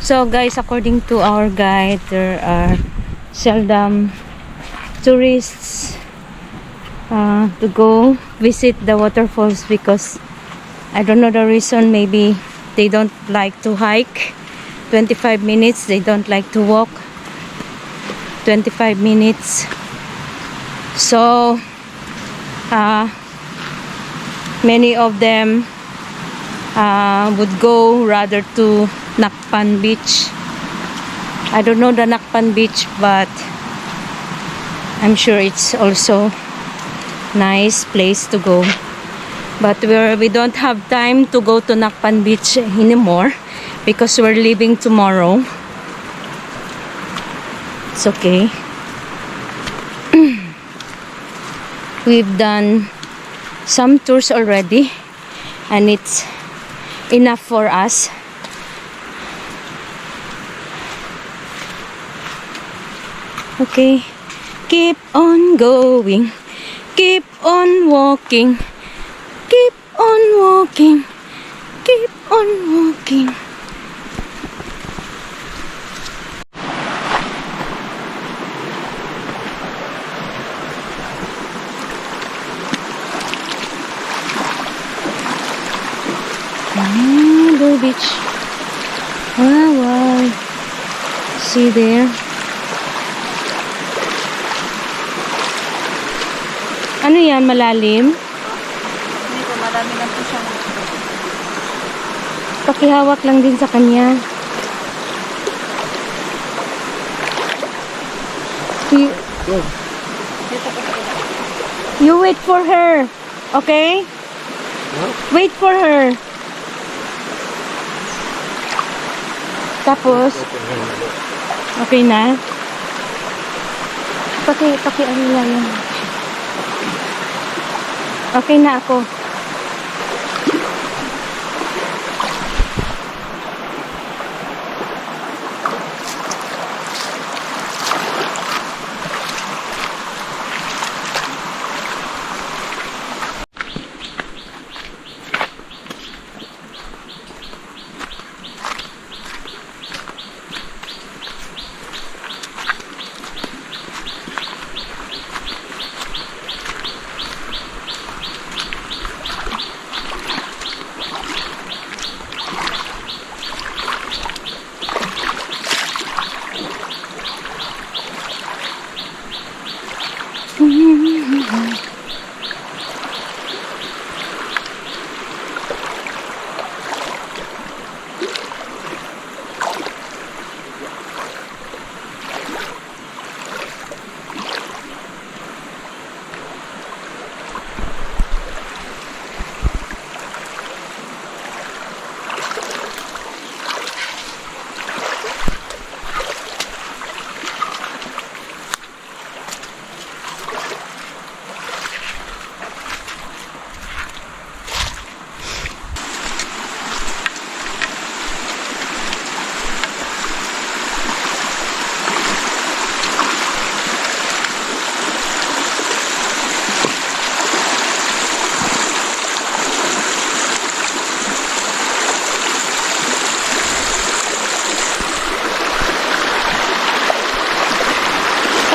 So guys, according to our guide, there are seldom tourists to go visit the waterfalls because I don't know the reason. Maybe they don't like to hike 25 minutes, they don't like to walk 25 minutes. So many of them would go rather to Nakpan Beach. I don't know the Nakpan Beach, but I'm sure it's also nice place to go. But we don't have time to go to Nakpan Beach anymore because we're leaving tomorrow. It's okay. We've done some tours already and it's enough for us. Okay, keep on going, keep on walking, keep on walking, keep on walking. Go beach. Wow, wow. See there? Ano yan? Malalim? Hindi po, marami lang po siya. Pakihawak lang din sa kanya. You wait for her. Okay? Huh? Wait for her. Tapos, okay na? Ano lang yan. Okay na ako.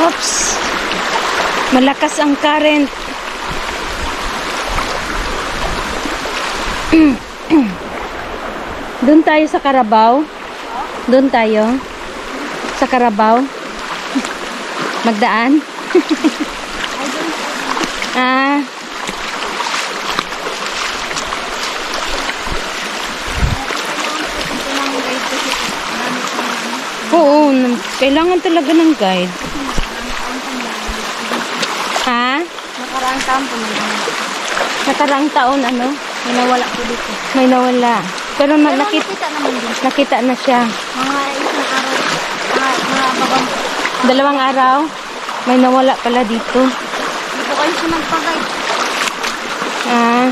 Oops! Malakas ang current. Doon tayo sa Carabao. Doon tayo. Sa Carabao. Magdaan. Ah. Oo, kailangan talaga ng guide. Ha? Nakaraang taon po naman. Nakaraang taon ano? May nawala po dito. May nawala. Pero nakita naman din. nakita na siya. Mga isang araw. Mga babang. 2 araw. May nawala pala dito. Hindi po kayo siya magpag-guide. Ah.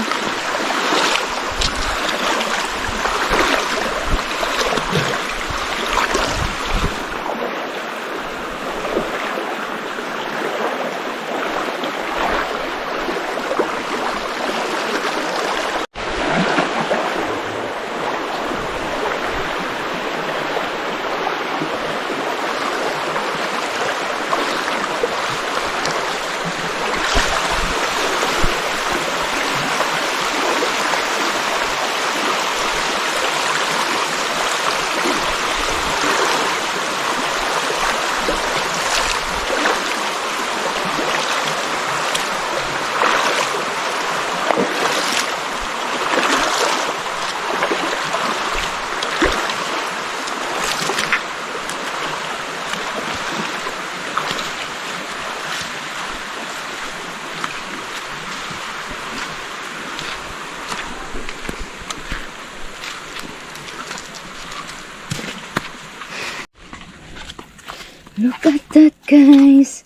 Look at that, guys.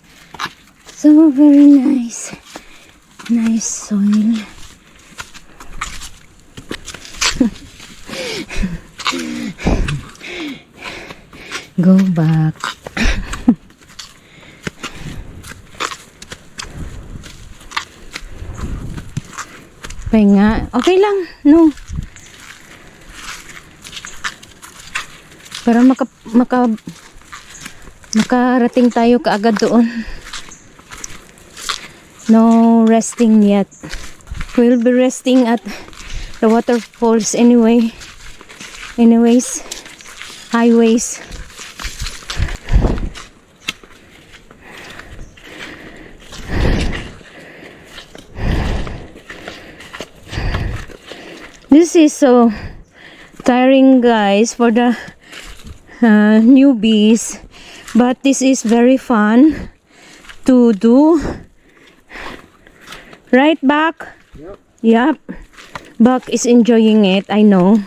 So very nice. Nice soil. Go back. Pahinga. Okay lang. No. Para makarating tayo kaagad doon. No resting yet. We'll be resting at the waterfalls anyway. Anyways, highways. This is so tiring, guys, for the newbies, but this is very fun to do. Right, Buck? Yep. Buck is enjoying it, I know,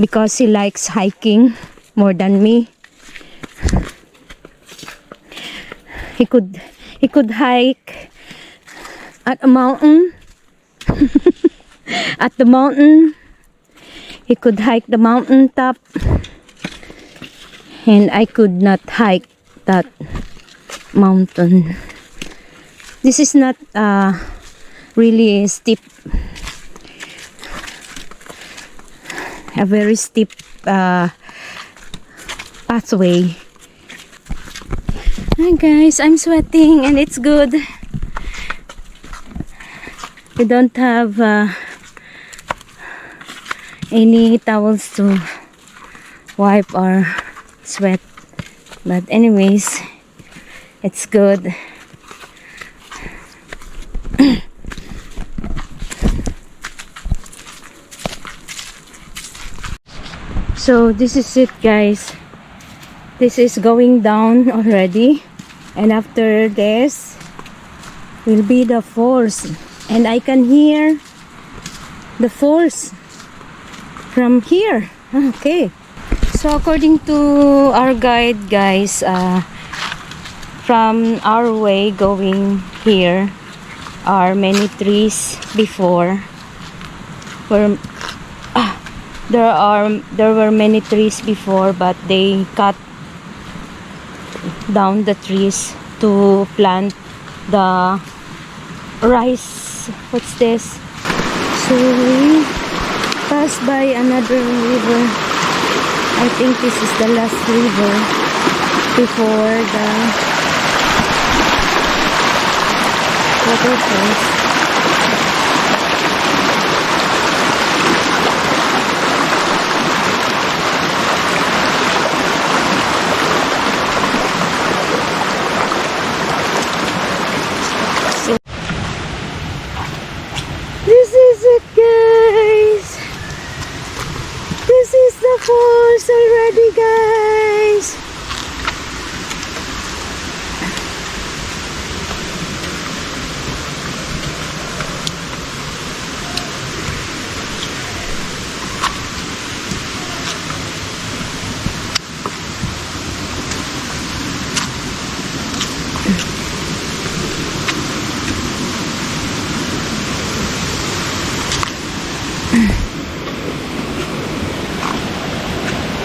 because he likes hiking more than me. He could hike at a mountain. At the mountain, he could hike the mountain top, and I could not hike that mountain. This is not really steep, a very steep pathway. Hi guys, I'm sweating and it's good. We don't have any towels to wipe our sweat, but anyways, it's good. So this is it, guys. This is going down already, and after this will be the falls, and I can hear the falls from here. Okay, so according to our guide, guys, from our way going here are many trees before. There were many trees before, but they cut down the trees to plant the rice. What's this? So we pass by another river. I think this is the last river before the waterfalls. This is it, guys. This is the falls already, guys.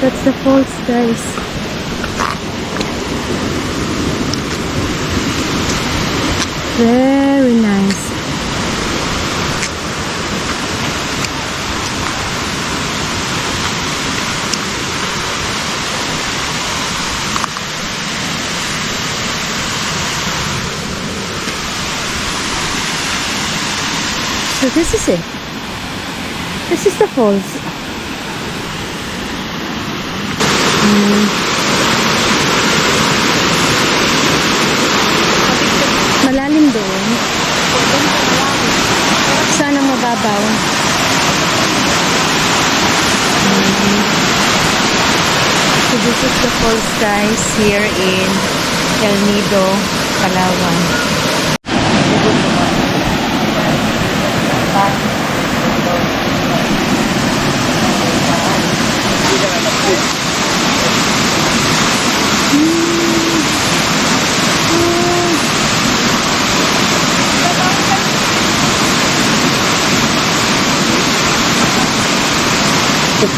That's the falls, guys. Very nice. So this is it. This is the falls. Malalim doon. Sana mababaw. So this is the falls, guys, here in El Nido, Palawan. And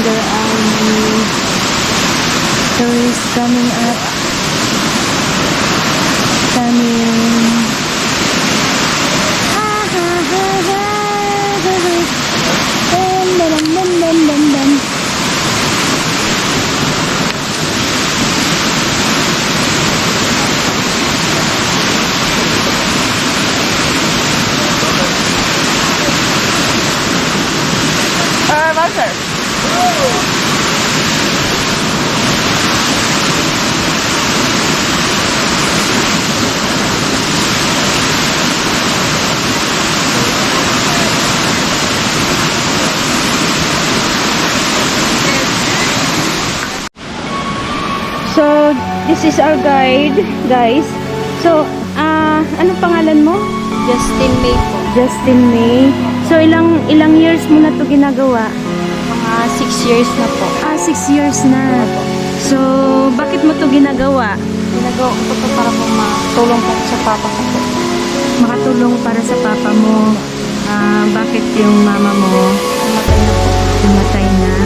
there are many tourists coming up. Coming. So, this is our guide, guys. So, anong pangalan mo? Justin May po. Justin May. So, ilang years mo na to ginagawa? Mga 6 years na po. 6 years na. So, bakit mo to ginagawa? Ginagawa ko po para po matulong po sa papa ko po. Makatulong para sa papa mo. Bakit yung mama mo Namatay na po. namatay na?